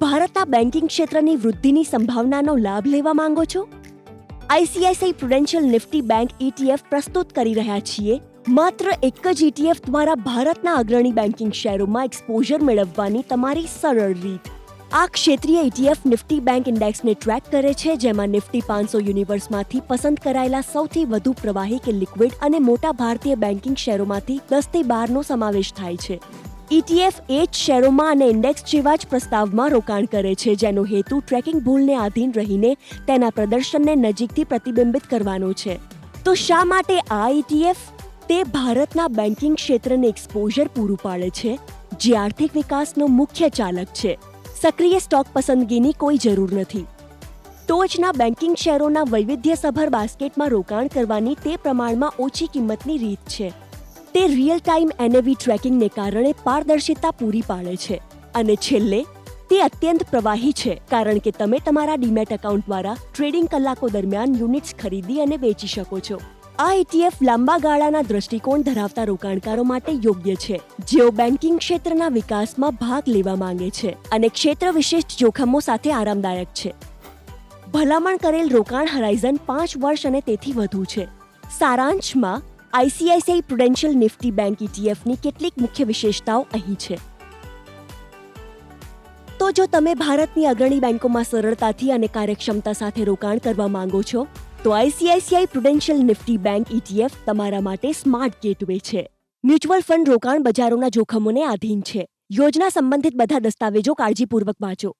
ભારતના બેન્કિંગ ક્ષેત્રની વૃદ્ધિની સંભાવનાનો લાભ લેવા માંગો છો? ICICI Prudential Nifty bank ETF પ્રસ્તુત કરી રહ્યા છીએ. માત્ર એક જ ETF દ્વારા ભારતના અગ્રણી બેન્કિંગ શેરોમાં એક્સપોઝર મેળવવાની તમારી સરળ રીત. આ ક્ષેત્રીય ETF નિફ્ટી બેંક ઇન્ડેક્સને ટ્રેક કરે છે, જેમાં નિફ્ટી 500 યુનિવર્સમાંથી પસંદ કરાયેલા સૌથી વધુ પ્રવાહી કે લિક્વિડ અને મોટા ભારતીય બેન્કિંગ શેરોમાંથી 10 થી 12નો સમાવેશ થાય છે. ETF એ જ શેરોમાં અને ઇન્ડેક્સ જેવા જ પ્રસ્તાવમાં રોકાણ કરે છે, જેનો હેતુ ટ્રેકિંગ ભૂલને આધીન રહીને તેના પ્રદર્શનને નજીકથી પ્રતિબિંબિત કરવાનો છે. તો શા માટે આ ETF? તે ભારતના બેન્કિંગ ક્ષેત્રને એક્સપોઝર પૂરું પાડે છે, જે આર્થિક વિકાસનો મુખ્ય ચાલક છે. સક્રિય સ્ટોક પસંદગીની કોઈ જરૂર નથી. ટોચના બેન્કિંગ શેરોના વૈવિધ્યસભર બાસ્કેટમાં રોકાણ કરવાની તે પ્રમાણમાં ઓછી કિંમતની રીત છે. તે રિયલ ટાઈમ NAV ટ્રેકિંગને કારણે પારદર્શિતા પૂરી પાડે છે. અને છેલ્લે, તે અત્યંત પ્રવાહી છે, કારણ કે તમે તમારા ડીમેટ એકાઉન્ટ દ્વારા ટ્રેડિંગ કલાકો દરમિયાન યુનિટ્સ ખરીદી અને વેચી શકો છો. આ ETF લાંબા ગાળાના દૃષ્ટિકોણ ધરાવતા રોકાણકારો માટે યોગ્ય છે, જેઓ બેન્કિંગ ક્ષેત્રના વિકાસમાં ભાગ લેવા માંગે છે અને ક્ષેત્ર વિશિષ્ટ જોખમો સાથે આરામદાયક છે. ભલામણ કરેલ રોકાણ હોરાઇઝન 5 વર્ષ અને તેથી વધુ છે. સારાંશમાં, આઈસીઆઈસીઆઈ પ્રુડેન્શિયલ નિફ્ટી બેંક ETFની કેટલીક મુખ્ય વિશેષતાઓ અહીં છે. તો જો તમે ભારતની અગ્રણી બેંકોમાં સરળતાથી અને કાર્યક્ષમતા સાથે રોકાણ કરવા માંગો છો, તો ICICI Prudential Nifty bank ETF તમારા માટે સ્માર્ટ ગેટવે છે. મ્યુચ્યુઅલ ફંડ રોકાણ બજારોના જોખમોને આધીન છે. યોજના સંબંધિત બધા દસ્તાવેજો કાળજીપૂર્વક વાંચો.